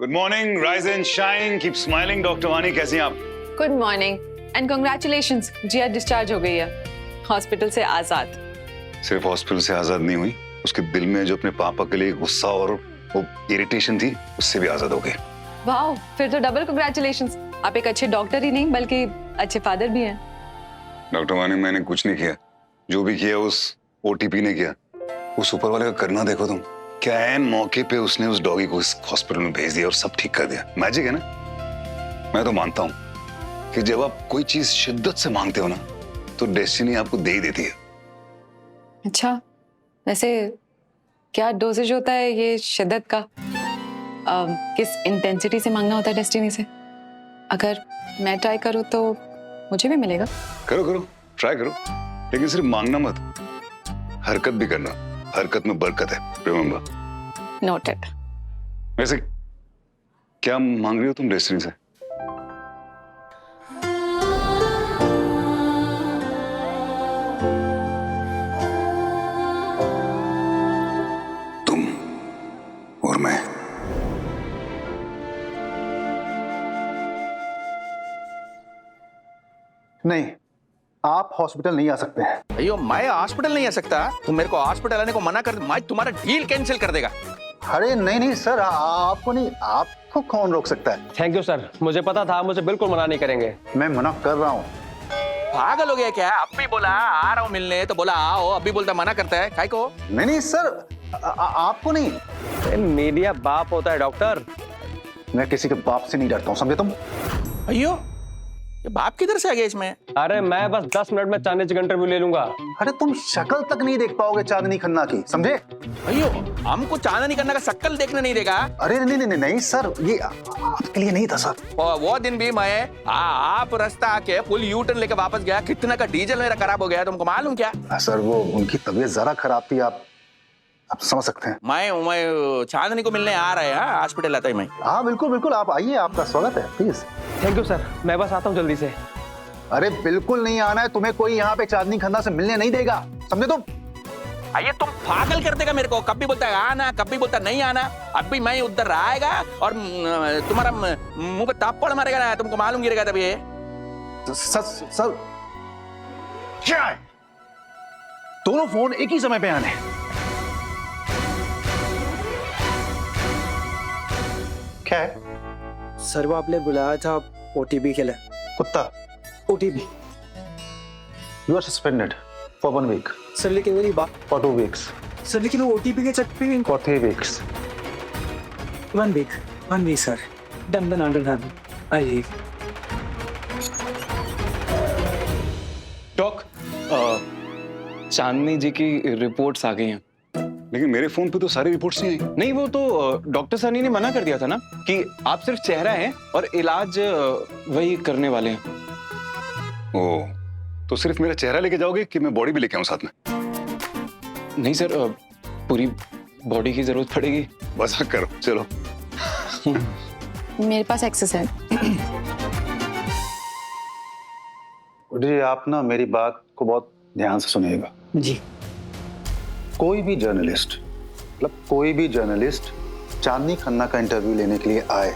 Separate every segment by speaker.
Speaker 1: Good morning, rise and shine, keep smiling. Doctor Wani कैसी हैं आप?
Speaker 2: Good morning and congratulations, Jiya discharge हो गई है हॉस्पिटल से आजाद।
Speaker 1: सिर्फ हॉस्पिटल से आजाद नहीं हुई, उसके दिल में जो अपने पापा के लिए गुस्सा और वो इरिटेशन थी, उससे भी आजाद हो गई।
Speaker 2: वाह, फिर तो डबल कांग्रेचुलेशंस। आप एक अच्छे डॉक्टर ही नहीं बल्कि अच्छे फादर भी हैं।
Speaker 1: डॉक्टर वानी, मैंने कुछ नहीं किया, जो भी किया उस ओटीपी ने किया। उस ऊपर वाले का करना देखो तुम, क्या ऐन मौके पे उसने उस डॉगी को इस हॉस्पिटल में भेज दिया और सब ठीक कर दिया। मैजिक है ना। मैं तो मानता हूँ कि जब आप कोई चीज शिद्दत से मांगते हो ना, तो डेस्टिनी आपको दे ही देती है।
Speaker 2: अच्छा, वैसे क्या डोजेज होता है ये शिद्दत का? किस इंटेंसिटी से मांगना होता है डेस्टिनी से? अगर मैं ट्राई करूँ तो मुझे भी मिलेगा?
Speaker 1: करो करो, ट्राई करो, लेकिन सिर्फ मांगना मत, हरकत भी करना। हरकत में बरकत है, रिमेंबर।
Speaker 2: नोटेड।
Speaker 1: वैसे क्या मांग रही हो तुम डेस्टिनी से? तुम और मैं।
Speaker 3: नहीं, आप हॉस्पिटल नहीं आ सकते हैं।
Speaker 4: अयो, मैं हॉस्पिटल नहीं आ सकता? तुम मेरे को हॉस्पिटल आने को मना कर, मैं तुम्हारा डील कैंसिल कर देगा।
Speaker 3: अरे नहीं नहीं सर, आपको नहीं, आपको कौन रोक सकता है?
Speaker 5: थैंक यू सर, मुझे पता था, मुझे बिल्कुल मना नहीं करेंगे।
Speaker 3: मैं मना कर रहा हूँ।
Speaker 4: पागल हो गया क्या? अब भी बोला आ रहा हूँ मिलने, तो बोला आओ, अभी बोलता मना करता है, काय को?
Speaker 3: नहीं नहीं सर, आपको नहीं।
Speaker 5: मीडिया बाप होता है डॉक्टर।
Speaker 3: मैं किसी के बाप से नहीं डरता हूँ, समझे तुम?
Speaker 4: अयो, ये बाप किधर से आ गया इसमें?
Speaker 5: अरे मैं बस 10 मिनट में चांदनी जी का इंटरव्यू ले लूंगा।
Speaker 3: अरे तुम शक्ल तक नहीं देख पाओगे चांदनी खन्ना की, समझे?
Speaker 4: अयो, हमको चांदनी करने का शक्ल देखने नहीं देगा।
Speaker 3: अरे नहीं नहीं नहीं नहीं सर, ये आपके लिए नहीं था सर।
Speaker 4: और वो दिन भी मैं आप रास्ता आके फुल यू टर्न लेके वापस गया, कितना का डीजल मेरा खराब हो गया, तुमको मालूम क्या?
Speaker 3: सर वो उनकी तबीयत जरा खराब थी, आप समझ सकते हैं।
Speaker 4: मैं चांदनी को मिलने आ रहा है, हॉस्पिटल आता है मैं।
Speaker 3: हाँ बिल्कुल बिल्कुल, आप आइए, आपका स्वागत है, प्लीज।
Speaker 5: थैंक यू सर, मैं बस आता हूँ जल्दी से।
Speaker 3: अरे बिल्कुल नहीं आना है, तुम्हें कोई यहाँ पे चांदनी खन्ना से मिलने नहीं देगा, समझे तुम?
Speaker 4: आइए, तुम पागल कर देगा मेरे को। कभी बोलता है आना, कभी बोलता नहीं आना। अभी मैं उधर आएगा और तुम्हारा मुंह पे तापड़ मारेगा ना, तुमको मालूम गिरेगा तभी।
Speaker 3: सर क्या है? दोनों फोन एक ही समय पे आने? क्या है?
Speaker 6: सर वो आपने बुलाया था ओटीपी के लिए।
Speaker 3: कुत्ता,
Speaker 6: OTP.
Speaker 3: You are suspended for 1 week.
Speaker 6: Sir लेकिन मेरी बात।
Speaker 3: For 2 weeks.
Speaker 6: सर लेकिन वो ओटीपी के चक्कर में।
Speaker 3: For 3 weeks.
Speaker 6: 1 week sir. Done. आइए।
Speaker 7: डॉक, चांदनी जी की रिपोर्ट्स आ गई हैं।
Speaker 1: लेकिन मेरे फोन पे तो सारी रिपोर्ट्स नहीं आई।
Speaker 7: नहीं, वो तो डॉक्टर सनी ने मना कर दिया था ना कि आप सिर्फ चेहरा हैं और इलाज वही करने वाले हैं।
Speaker 1: ओ, तो सिर्फ मेरा चेहरा लेके जाओगे कि मैं बॉडी भी लेके आऊं साथ में?
Speaker 7: नहीं सर, पूरी बॉडी की जरूरत पड़ेगी।
Speaker 1: मजाक करो, चलो।
Speaker 2: मेरे पास एक्सेस है।
Speaker 3: जी आप ना मेरी बात को बहुत ध्यान से सुनिएगा।
Speaker 6: जी।
Speaker 3: कोई भी जर्नलिस्ट, मतलब कोई भी जर्नलिस्ट चांदनी खन्ना का इंटरव्यू लेने के लिए आए,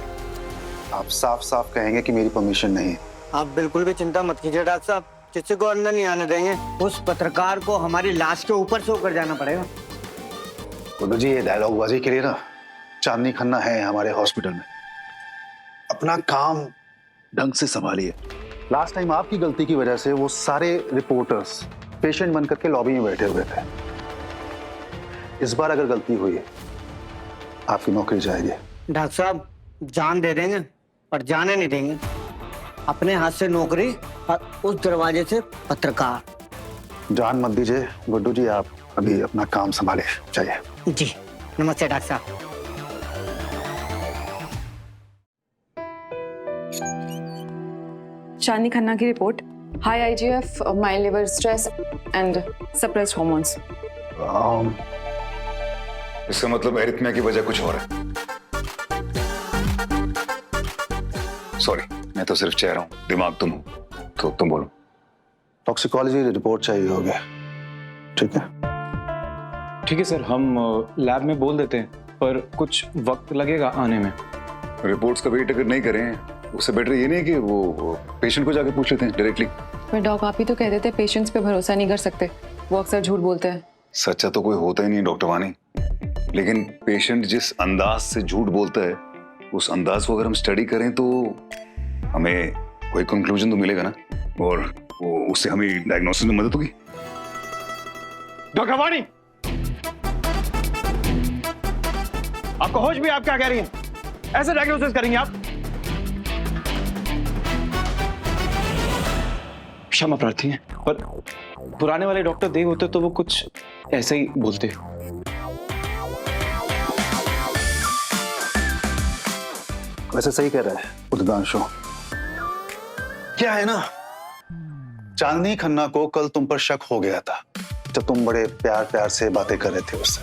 Speaker 3: आप साफ साफ कहेंगे कि मेरी परमिशन नहीं है।
Speaker 8: आप बिल्कुल भी चिंता मत कीजिए डॉक्टर साहब, किसी को अंदर नहीं आने देंगे। उस पत्रकार को हमारी लाश के ऊपर से होकर जाना पड़ेगा।
Speaker 3: गुड्डू जी, ये डायलॉग बाजी के लिए ना, चांदनी खन्ना है हमारे हॉस्पिटल में, अपना काम ढंग से संभालिए। लास्ट टाइम आपकी गलती की वजह से वो सारे रिपोर्टर्स पेशेंट बनकर के लॉबी में बैठे हुए थे। इस बार अगर गलती हुई आपकी नौकरी जाएगी।
Speaker 8: डॉक्टर साहब जान दे देंगे पर जाने नहीं देंगे। अपने हाथ से नौकरी और उस दरवाजे से पत्रकार।
Speaker 3: जान मत दीजिए गुड्डू जी, आप अभी अपना काम संभाले चाहिए।
Speaker 8: जी नमस्ते डॉक्टर साहब।
Speaker 2: चांदनी खन्ना की report, high IGF, mild liver stress and suppressed hormones.
Speaker 1: इसका मतलब एरिथमिया की वजह कुछ और है। सॉरी, मैं तो सिर्फ चेहरा हूं, दिमाग तुम हो, तो तुम बोलो।
Speaker 3: टॉक्सिकोलॉजी रिपोर्ट चाहिए होगी, ठीक है?
Speaker 7: ठीक है सर, हम लैब में बोल देते हैं, पर कुछ वक्त लगेगा आने में।
Speaker 1: रिपोर्ट्स का वेट अगर नहीं करें उससे बेटर ये नहीं कि वो पेशेंट को जाके पूछ लेते हैं डायरेक्टली।
Speaker 2: पर डॉक आप ही तो कहते थे पेशेंट्स पे भरोसा नहीं कर सकते, वो अक्सर झूठ बोलते हैं।
Speaker 1: सच्चा तो कोई होता ही नहीं डॉक्टर वानी, लेकिन पेशेंट जिस अंदाज से झूठ बोलता है उस अंदाज को अगर हम स्टडी करें तो हमें कोई कंक्लूजन तो मिलेगा ना, और वो उससे हमें डायग्नोसिस में मदद होगी।
Speaker 7: डॉक्टर वानी, आपको होश भी, आप क्या कह रही हैं? ऐसे डायग्नोसिस करेंगे आप? क्षमा प्रार्थी हैं, पर पुराने वाले डॉक्टर देव होते तो वो कुछ ऐसे ही बोलते।
Speaker 3: वैसे सही कह रहा है उद्गांशु। क्या है ना, चांदनी खन्ना को कल तुम पर शक हो गया था जब तुम बड़े प्यार प्यार से बातें कर रहे थे उससे।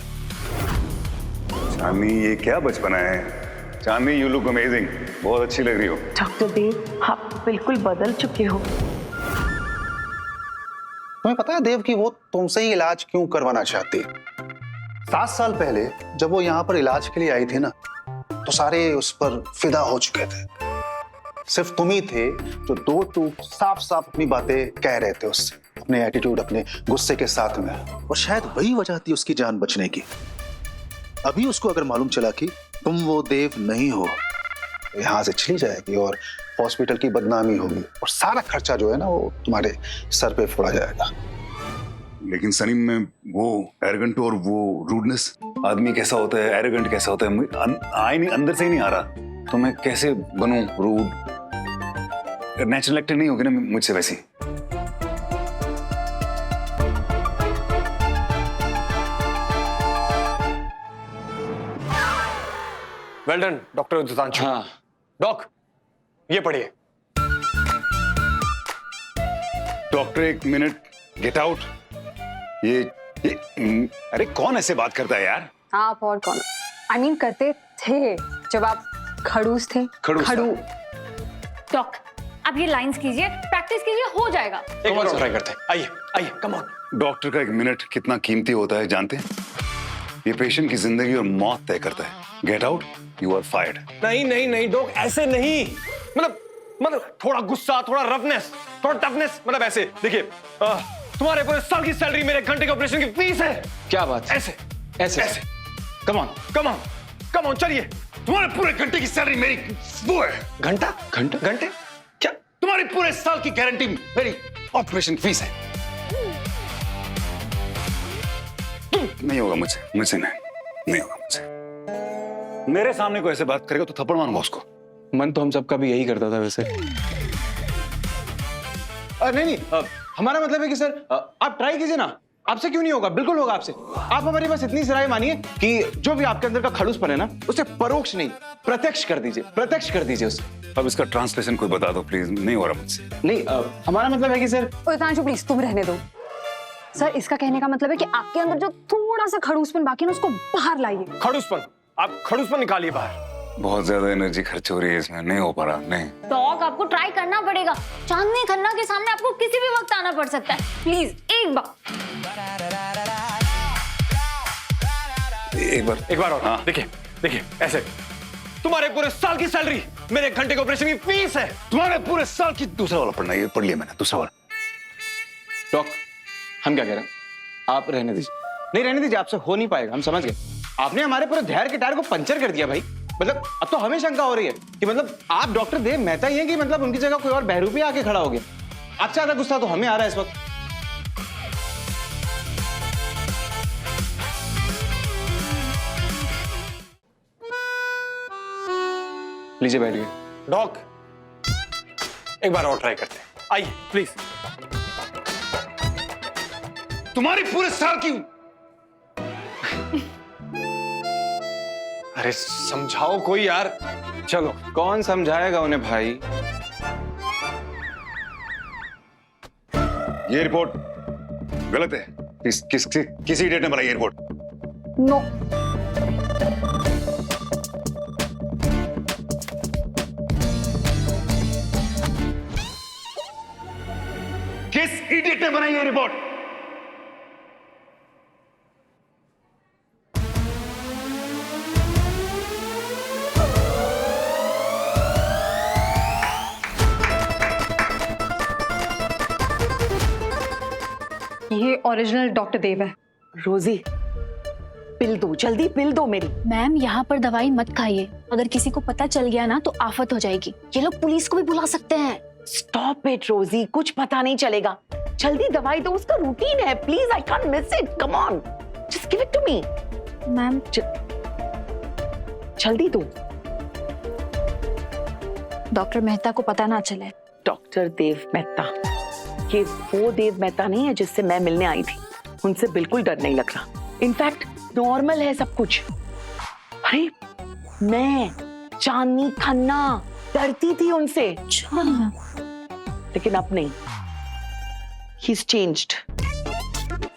Speaker 1: चांदनी, ये क्या बचपना है। चांदनी, यू लुक अमेजिंग, बहुत अच्छी लग रही हो।
Speaker 9: डॉक्टर देव, आप बिल्कुल बदल चुके हो।
Speaker 3: तुम्हें पता है देव कि वो तुमसे ही इलाज क्यों करवाना चाहती? 7 साल पहले जब वो यहाँ पर इलाज के लिए आई थी ना, तो सारे उस पर फिदा हो चुके थे। सिर्फ तुम ही थे जो दो टूक साफ साफ अपनी बातें कह रहे थे उससे, अपने एटीट्यूड, अपने गुस्से के साथ में। और शायद वही वजह थी उसकी जान बचने की। अभी उसको अगर मालूम चला कि तुम वो देव नहीं हो, तो यहाँ से चली जाएगी और हॉस्पिटल की बदनामी होगी, और सारा खर्चा जो है ना वो तुम्हारे सर पे फोड़ा जाएगा।
Speaker 1: लेकिन सनी, में वो एरोगेंट और वो रूडनेस, आदमी कैसा होता है, एरोगेंट कैसा होता है, आई नहीं, अंदर से ही नहीं आ रहा। तो मैं कैसे बनूं रूड? नेचुरल एक्टर नहीं होगी ना मुझसे वैसी।
Speaker 5: Well done doctor Udganshu.
Speaker 7: हाँ
Speaker 5: डॉक, ये पढ़िए।
Speaker 1: डॉक्टर, एक मिनट, गेट आउट। ये अरे कौन ऐसे बात करता है यार?
Speaker 10: आप और कौन? I mean, करते थे जब आप खड़ूस थे। खड़ू।
Speaker 11: डॉक, अब ये लाइंस कीजिए, प्रैक्टिस कीजिए, हो जाएगा।
Speaker 5: एक बार ट्राई करते हैं। आइए आइए, कम ऑन।
Speaker 1: डॉक्टर का एक मिनट कितना कीमती होता है जानते हैं? ये पेशेंट की जिंदगी और मौत तय करता है। Get out, you are fired.
Speaker 5: नहीं नहीं नहीं डॉक, ऐसे नहीं। मतलब थोड़ा गुस्सा, थोड़ा रफनेस, थोड़ा टफनेस, मतलब ऐसे। देखिए, तुम्हारे पूरे साल की सैलरी मेरे घंटे के ऑपरेशन की फीस है।
Speaker 7: क्या बात है?
Speaker 5: ऐसे
Speaker 7: ऐसे
Speaker 5: ऐसे। Come on come on come on, चलिए।
Speaker 1: तुम्हारे पूरे घंटे की सैलरी मेरी वो है।
Speaker 5: घंटा
Speaker 7: घंटा
Speaker 5: घंटे
Speaker 1: क्या? तुम्हारी पूरे साल की गारंटी मेरी ऑपरेशन फीस है। नहीं होगा मुझसे नहीं होगा मुझसे। मेरे सामने कोई ऐसे बात करेगा तो थप्पड़ मारूंगा उसको।
Speaker 7: मन तो हम सबका भी यही करता था वैसे। नहीं, हमारा मतलब है कि सर आप ट्राई कीजिए ना। आपसे क्यों नहीं होगा? बिल्कुल होगा आपसे। आप हमारी बस इतनी सराहना मानिए कि जो भी आपके अंदर का खड़ूसपन है ना, उसे परोक्ष नहीं, प्रत्यक्ष कर दीजिए उसे।
Speaker 1: अब इसका ट्रांसलेशन कोई बता दो प्लीज। नहीं हो रहा मुझसे।
Speaker 7: नहीं, हमारा मतलब है कि सर।
Speaker 10: उद्गांशु प्लीज, तुम रहने दो। सर, इसका कहने का मतलब है कि आपके अंदर जो थोड़ा सा खड़ूसपन बाकी है ना, उसको बाहर लाइए।
Speaker 5: खड़ूसपन, आप खड़ूसपन निकालिए बाहर।
Speaker 1: बहुत ज्यादा एनर्जी खर्च हो रही है इसमें, नहीं हो पा रहा। नहीं
Speaker 11: डॉक, आपको ट्राई करना पड़ेगा। चांदनी खन्ना के सामने आपको किसी भी वक्त आना पड़ सकता है। प्लीज एक
Speaker 5: बार और।
Speaker 1: हाँ।
Speaker 5: देखिए ऐसे। तुम्हारे पूरे साल की सैलरी मेरे घंटे के ऑपरेशन की फीस है।
Speaker 1: तुम्हारे पूरे साल की दूसरा वाला पढ़ना, ये पढ़ लिया मैंने दूसरा वाला।
Speaker 7: डॉक, हम क्या कह रहे हैं? आप रहने दीजिए।
Speaker 5: नहीं रहने दीजिए, आपसे हो नहीं पाएगा, हम समझ गए। आपने हमारे पूरे धैर्य के टायर को पंचर कर दिया भाई। मतलब अब तो हमें शंका हो रही है कि मतलब आप डॉक्टर देव मेहता ही हैं कि मतलब उनकी जगह कोई और बहरूपी आके खड़ा हो गया। आपसे ज्यादा गुस्सा तो हमें आ रहा है इस वक्त।
Speaker 7: लीजिए, बैठिए।
Speaker 5: डॉक, एक बार और ट्राई करते हैं। आइए प्लीज।
Speaker 1: तुम्हारी पूरे साल की।
Speaker 5: अरे समझाओ कोई यार।
Speaker 7: चलो, कौन समझाएगा उन्हें भाई?
Speaker 1: ये रिपोर्ट गलत है। किसी इडियट ने बनाई ये रिपोर्ट।
Speaker 10: नो।
Speaker 1: किस इडियट ने बनाई ये रिपोर्ट?
Speaker 10: ये ओरिजिनल डॉक्टर देव है।
Speaker 9: रोजी पिल दो, जल्दी पिल दो मेरी।
Speaker 11: मैम यहाँ पर दवाई मत खाइए, अगर किसी को पता चल गया ना तो आफत हो जाएगी। ये लोग पुलिस को भी बुला सकते हैं।
Speaker 9: स्टॉप इट रोजी, कुछ पता नहीं चलेगा। जल्दी दवाई दो, उसका रूटीन है। Please, I can't miss it. Come on, just give it to me.
Speaker 11: Ma'am
Speaker 9: जल्दी दो।
Speaker 11: डॉक्टर मेहता को पता ना चले।
Speaker 9: डॉक्टर देव मेहता, ये वो देव मेहता नहीं है जिससे मैं मिलने आई थी। उनसे बिल्कुल डर नहीं लग रहा। इनफैक्ट नॉर्मल है सब कुछ। अरे मैं चांदनी खन्ना डरती थी उनसे, लेकिन अब नहीं। He's changed.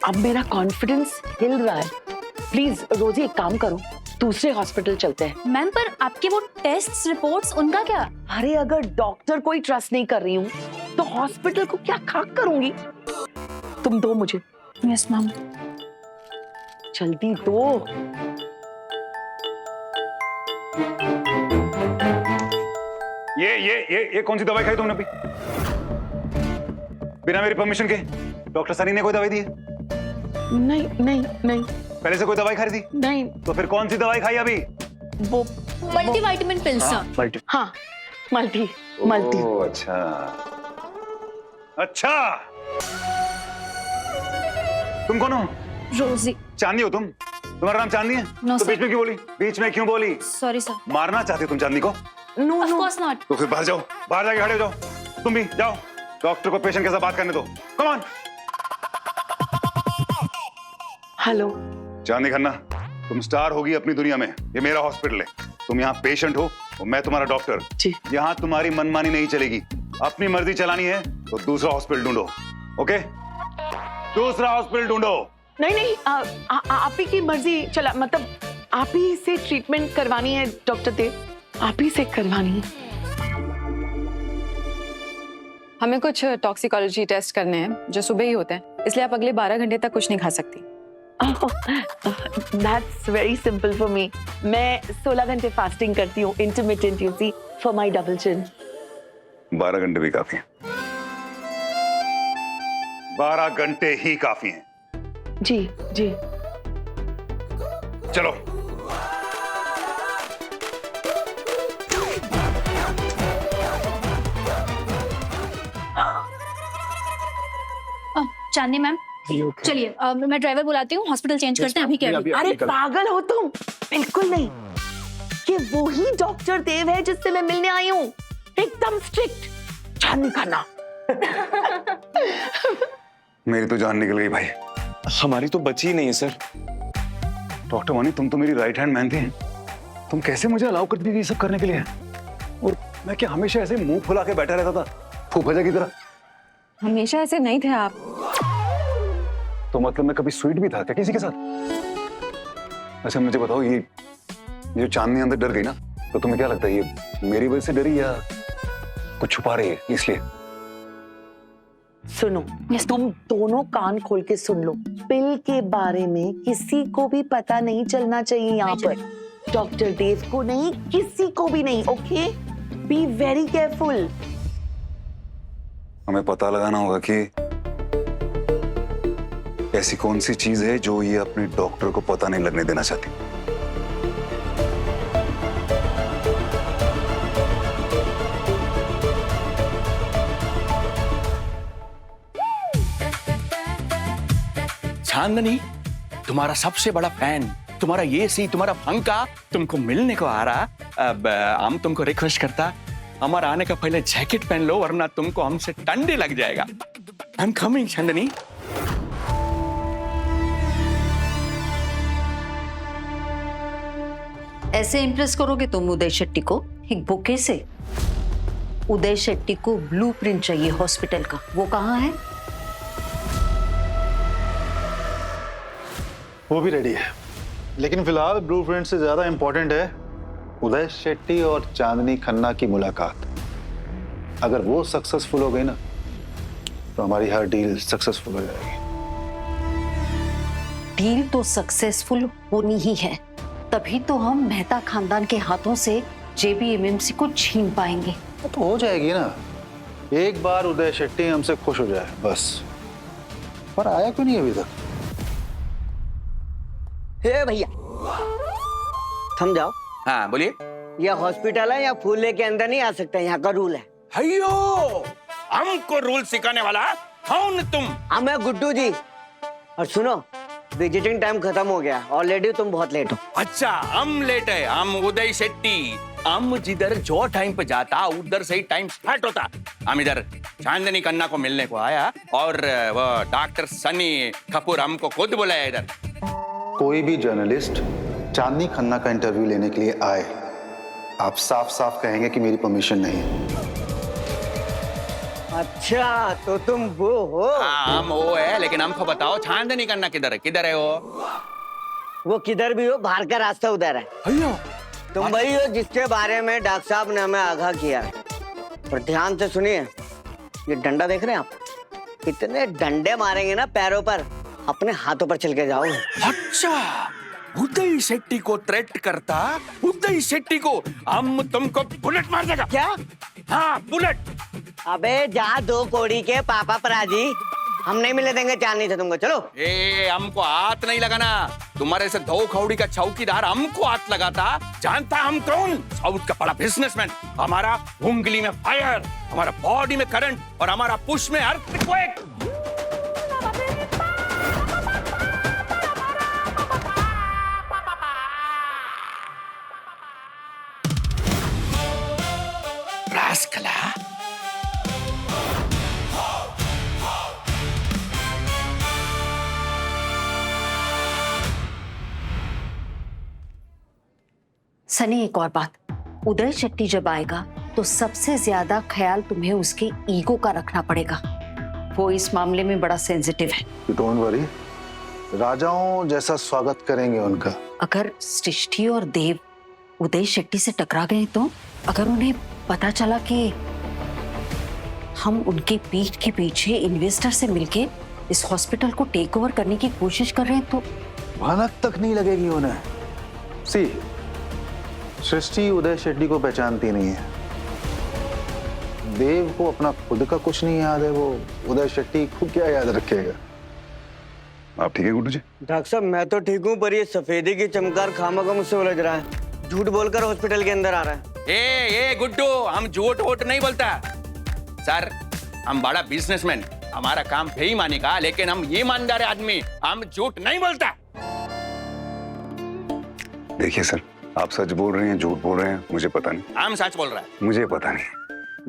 Speaker 9: अब मेरा कॉन्फिडेंस हिल रहा है। प्लीज रोजी एक काम करो, दूसरे हॉस्पिटल चलते हैं।
Speaker 11: मैम पर आपके वो टेस्ट रिपोर्ट्स उनका क्या?
Speaker 9: अरे अगर डॉक्टर को ही ट्रस्ट नहीं कर रही हूँ तो हॉस्पिटल को क्या खाक करूंगी। तुम दो मुझे।
Speaker 11: Yes ma'am.
Speaker 9: जल्दी दो।
Speaker 1: ये कौन सी दवाई खाई तुमने अभी? बिना मेरी परमिशन के डॉक्टर सनी ने कोई दवाई दी है?
Speaker 9: नहीं नहीं नहीं।
Speaker 1: पहले से कोई दवाई खाई थी?
Speaker 9: नहीं।
Speaker 1: तो फिर कौन सी दवाई खाई अभी?
Speaker 9: वो
Speaker 11: मल्टीविटामिन पिल्स सर।
Speaker 9: हाँ, मल्टी मल्टी।
Speaker 1: ओह, अच्छा अच्छा। तुम कौन हो?
Speaker 11: रोजी।
Speaker 1: चांदनी हो तुम? तुम्हारा नाम चांदनी है?
Speaker 11: No,
Speaker 1: तो
Speaker 11: sir.
Speaker 1: बीच में क्यों बोली? बीच में क्यों बोली?
Speaker 11: Sorry sir.
Speaker 1: मारना चाहती हो तुम चांदनी को?
Speaker 9: No
Speaker 11: of
Speaker 9: no.
Speaker 11: Course not.
Speaker 1: तो फिर बाहर जाओ, बाहर जाके खड़े हो जाओ। तुम भी जाओ, डॉक्टर को पेशेंट के साथ बात करने दो। Come on.
Speaker 9: हेलो।
Speaker 1: चांदनी खन्ना, तुम स्टार होगी अपनी दुनिया में। ये मेरा हॉस्पिटल है, तुम यहाँ पेशेंट हो और मैं तुम्हारा डॉक्टर।
Speaker 9: जी।
Speaker 1: यहाँ तुम्हारी मनमानी नहीं चलेगी। अपनी मर्जी चलानी है तो दूसरा हॉस्पिटल ढूंढो। ओके, दूसरा हॉस्पिटल ढूंढो।
Speaker 9: नहीं नहीं, आप ही की मर्जी चला, मतलब आप ही से ट्रीटमेंट करवानी है डॉक्टर देव, आप ही से करवानी है।
Speaker 2: हमें कुछ टॉक्सिकोलॉजी टेस्ट करने हैं जो सुबह ही होते हैं, इसलिए आप अगले 12 घंटे तक कुछ नहीं खा सकती।
Speaker 9: That's very simple for me. मैं 16 घंटे फास्टिंग करती हूँ, intermittent you see, for my double chin.
Speaker 1: 12 घंटे भी काफी हैं। 12 घंटे ही काफी हैं।
Speaker 9: जी जी।
Speaker 1: चलो।
Speaker 11: चांदनी मैम चलिए, मैं ड्राइवर बुलाती हूँ, हॉस्पिटल चेंज करते हैं अभी के अभी।
Speaker 9: अरे पागल हो तुम? बिल्कुल नहीं। ये वो ही डॉक्टर देव है जिससे मैं मिलने आई हूँ, एकदम स्ट्रिक्ट, चांदनी खन्ना।
Speaker 1: मेरी तो जान निकल गई भाई।
Speaker 5: हमारी तो बची ही नहीं है सर।
Speaker 1: डॉक्टर वानी, तुम तो मेरी राइट हैंड मैन थी। तुम कैसे मुझे अलाउ करती थी ये सब करने के लिए? और मैं क्या हमेशा ऐसे मुंह फुला के बैठा रहता था फूफाजा की तरह?
Speaker 2: हमेशा ऐसे नहीं थे आप।
Speaker 1: तो मतलब मैं कभी स्वीट भी था क्या किसी के साथ? अच्छा मुझे बताओ, ये जो चांदनी अंदर डर गई ना, तो तुम्हें क्या लगता है ये मेरी वजह से डरी या कुछ छुपा रही है इसलिए?
Speaker 9: सुनो, तुम दोनों कान खोल के सुन लो। पिल के बारे में किसी को भी पता नहीं चलना चाहिए यहाँ पर। डॉक्टर देव को नहीं, किसी को भी नहीं। Okay, be very careful.
Speaker 1: हमें पता लगाना होगा कि ऐसी कौन सी चीज है जो ये अपने डॉक्टर को पता नहीं लगने देना चाहती।
Speaker 4: चांदनी, तुम्हारा सबसे बड़ा फैन, तुम्हारा ये सी, तुम्हारा पंखा तुमको मिलने को आ रहा। अब हम तुमको रिक्वेस्ट करता, हमारा आने का पहले जैकेट पहन लो, वरना तुमको हमसे ठंडी लग जाएगा। आई एम कमिंग चांदनी।
Speaker 12: ऐसे इम्प्रेस करोगे तुम उदय शेट्टी को एक बुके से? उदय शेट्टी को ब्लूप्रिंट चाहिए हॉस्पिटल का, वो कहाँ है?
Speaker 3: वो भी रेडी है, लेकिन फिलहाल ब्लूप्रिंट से ज्यादा इंपॉर्टेंट है उदय शेट्टी और चांदनी खन्ना की मुलाकात। अगर वो सक्सेसफुल हो गई ना, तो हमारी हर डील सक्सेसफुल हो जाएगी।
Speaker 12: डील तो सक्सेसफुल होनी ही है, तभी तो हम मेहता खानदान के हाथों से JBMMC को छीन पाएंगे।
Speaker 3: तो हो जाएगी ना, एक बार उदय शेट्टी हमसे खुश हो जाए बस। पर आया क्यों नहीं अभी तक?
Speaker 8: हे भैया थम जाओ।
Speaker 4: हाँ बोलिए।
Speaker 8: ये हॉस्पिटल है, या फूल लेके अंदर नहीं आ सकते, यहाँ का रूल है।
Speaker 4: अयो, हमको रूल सिखाने वाला कौन तुम?
Speaker 8: हम है गुड्डू जी। और सुनो, विजिटिंग टाइम खत्म हो गया, ऑलरेडी तुम बहुत लेट हो।
Speaker 4: अच्छा, हम लेट है। हम उदय शेट्टी। हम जिधर जो टाइम पे जाता उधर से ही टाइम स्टार्ट होता। हम इधर चांदनी खन्ना को मिलने को आया और वो डॉक्टर सनी कपूर हमको खुद बुलाया इधर।
Speaker 3: कोई भी जर्नलिस्ट चांदनी खन्ना का इंटरव्यू लेने के लिए आए, आप साफ साफ कहेंगे कि मेरी परमिशन नहीं है।
Speaker 8: अच्छा, तो तुम वो हो?
Speaker 4: हाँ, हम वो है, लेकिन हमको बताओ चांदनी खन्ना किधर है? किधर है
Speaker 8: वो किधर भी हो, बाहर का रास्ता उधर है।
Speaker 4: अयो,
Speaker 8: तुम वही हो जिसके बारे में डॉक्टर साहब ने हमें आगाह किया है। पर ध्यान से सुनिए, ये डंडा देख रहे हैं आप? इतने डंडे मारेंगे ना पैरों पर, अपने हाथों पर चल के जाओगे।
Speaker 4: अच्छा, उदय शेट्टी को थ्रेट करता, उदय शेट्टी को हम तुमको बुलेट मार देगा।
Speaker 8: क्या?
Speaker 4: हाँ, बुलेट।
Speaker 8: अबे जा दो कोड़ी के पापा पराजी, हम नहीं मिले देंगे चांदनी से तुमको। चलो।
Speaker 4: ए, हमको हाथ नहीं लगाना। तुम्हारे से दो खौड़ी का चौकीदार हमको हाथ लगाता। जानता हम कौन? साउथ का बड़ा बिजनेसमैन। हमारा उंगली में फायर, हमारा बॉडी में करंट और हमारा पुश में अर्थक्वेक। रास्कला।
Speaker 12: सनी, एक और बात, उदय शेट्टी जब आएगा तो सबसे ज्यादा ख्याल तुम्हें उसके ईगो का रखना पड़ेगा। वो इस मामले में बड़ा सेंसिटिव है।
Speaker 3: डोंट वरी, राजाओं जैसा स्वागत करेंगे उनका।
Speaker 12: अगर सृष्टि और देव उदय शेट्टी से टकरा गए तो, अगर उन्हें पता चला कि हम उनके पीठ के पीछे इन्वेस्टर से मिलके इस हॉस्पिटल को टेक ओवर करने की कोशिश कर रहे हैं तो
Speaker 3: भनक तक नहीं लगेगी उन्हें। सी, सृष्टि उदय शेट्टी को पहचानती नहीं है। देव को अपना खुद का कुछ नहीं याद है, वो उदय शेट्टी को क्या याद रखेगा?
Speaker 1: आप ठीक है गुड्डू जी?
Speaker 8: डॉक्टर साहब मैं तो ठीक हूँ, पर ये सफेदी की चमकार खामखा मुझसे उलझ रहा है। झूठ बोलकर हॉस्पिटल के अंदर आ रहा है।
Speaker 4: ए गुड्डू, हम झूठ वोट नहीं बोलता सर। हम बड़ा बिजनेसमैन, हमारा काम बेईमानी का, लेकिन हम ईमानदार आदमी, हम झूठ नहीं बोलता।
Speaker 1: देखिए सर, आप सच बोल रहे हैं झूठ बोल रहे हैं मुझे पता नहीं।
Speaker 4: हम सच बोल रहा है।
Speaker 1: मुझे पता नहीं,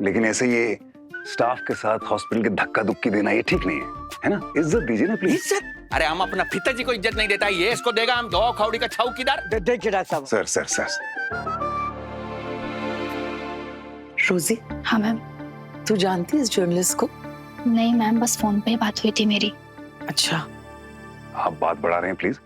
Speaker 1: लेकिन ऐसे ये स्टाफ के साथ हॉस्पिटल के धक्का धुक्की देना ये ठीक नहीं है ना? इज्जत दीजिए ना प्लीज।
Speaker 4: इज्जत? अरे हम अपना पिताजी को इज्जत नहीं देता, ये इसको देगा। हम दो खौड़ी का चौकीदार।
Speaker 8: देखिए डॉक्टर साहब।
Speaker 1: सर सर सर
Speaker 9: रोजी।
Speaker 10: हाँ मैम।
Speaker 9: तू जानती है इस जर्नलिस्ट को?
Speaker 10: नहीं मैम, बस फोन पे बात हुई थी मेरी।
Speaker 9: अच्छा,
Speaker 1: आप बात बढ़ा रहे हैं, प्लीज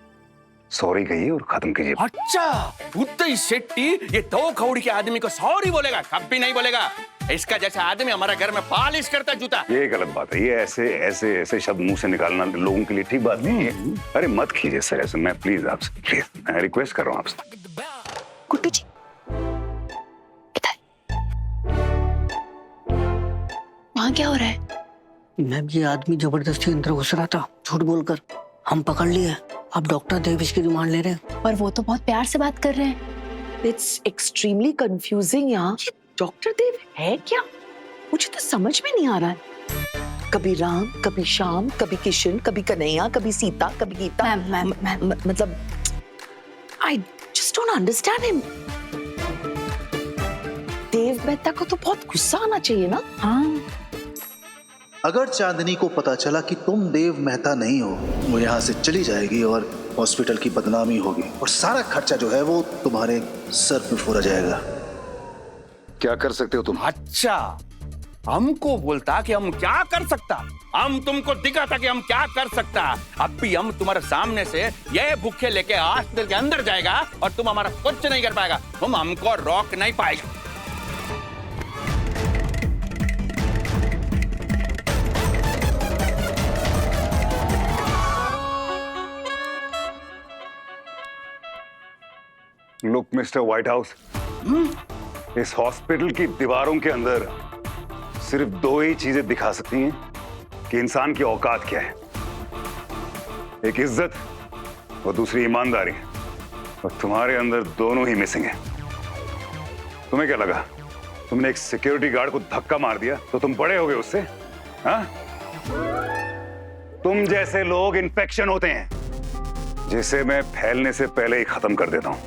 Speaker 1: सॉरी कहिए और खत्म कीजिए।
Speaker 4: अच्छा, उदय शेट्टी ये दो खौड़ी के आदमी को सॉरी बोलेगा? कभी नहीं बोलेगा। इसका जैसा आदमी हमारा घर में पालिश करता जूता।
Speaker 1: ये गलत बात है, ये ऐसे ऐसे ऐसे शब्द मुंह से निकालना लोगों के लिए ठीक बात नहीं है। अरे मत कीजिए सर ऐसे, मैं प्लीज आपसे, प्लीज मैं रिक्वेस्ट कर रहा हूँ आपसे।
Speaker 10: गुड्डू जी, वहाँ क्या हो रहा है?
Speaker 8: मैम ये आदमी जबरदस्ती अंदर घुस रहा था, झूठ बोलकर हम पकड़ लिए। अब डॉक्टर देव इसकी रिमांड ले रहे हैं।
Speaker 10: पर वो तो बहुत प्यार से बात कर रहे हैं।
Speaker 9: इट्स एक्सट्रीमली कंफ्यूजिंग यार। ये डॉक्टर देव है क्या? मुझे तो समझ में नहीं आ रहा है। कभी राम, कभी श्याम, कभी किशन, कभी कन्हैया, कभी सीता, कभी गीता।
Speaker 10: मैम
Speaker 9: मतलब I just don't understand him. Dev Mehta को तो बहुत गुस्सा आना चाहिए ना?
Speaker 10: हाँ,
Speaker 3: अगर चांदनी को पता चला कि तुम देव मेहता नहीं हो, वो यहाँ से चली जाएगी और हॉस्पिटल की बदनामी होगी और सारा खर्चा जो है वो तुम्हारे सर पे फोड़ा जाएगा। क्या कर सकते हो तुम?
Speaker 4: अच्छा, हमको बोलता कि हम क्या कर सकता, हम तुमको दिखाता कि हम क्या कर सकता। अब भी हम तुम्हारे सामने से ये भूखे लेके हॉस्पिटल के अंदर जाएगा और तुम हमारा कुछ नहीं कर पाएगा, तुम हमको रोक नहीं पाएगा।
Speaker 1: लुक मिस्टर व्हाइट हाउस, इस हॉस्पिटल की दीवारों के अंदर सिर्फ दो ही चीजें दिखा सकती हैं कि इंसान की औकात क्या है। एक इज्जत और दूसरी ईमानदारी, और तुम्हारे अंदर दोनों ही मिसिंग है। तुम्हें क्या लगा तुमने एक सिक्योरिटी गार्ड को धक्का मार दिया तो तुम बड़े हो गए उससे? हाँ? तुम जैसे लोग इन्फेक्शन होते हैं जिसे मैं फैलने से पहले ही खत्म कर देता हूं।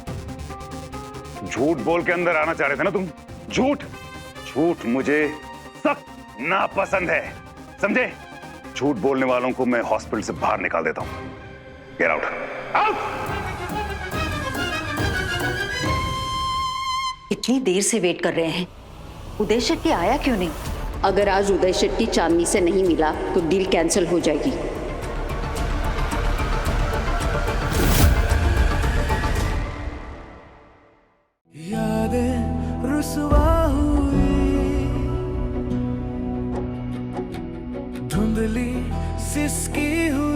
Speaker 1: झूठ बोल के अंदर आना चाह रहे थे ना तुम? झूठ मुझे सख्त नापसंद है, समझे? झूठ बोलने वालों को मैं हॉस्पिटल से बाहर निकाल देता हूं। Get out, out!
Speaker 12: इतनी देर से वेट कर रहे हैं, उदय शेट्टी आया क्यों नहीं? अगर आज उदय शेट्टी चांदनी से नहीं मिला तो डील कैंसिल हो जाएगी।
Speaker 6: यादें रुसवा हुई, धुंधली सिसकी हुई।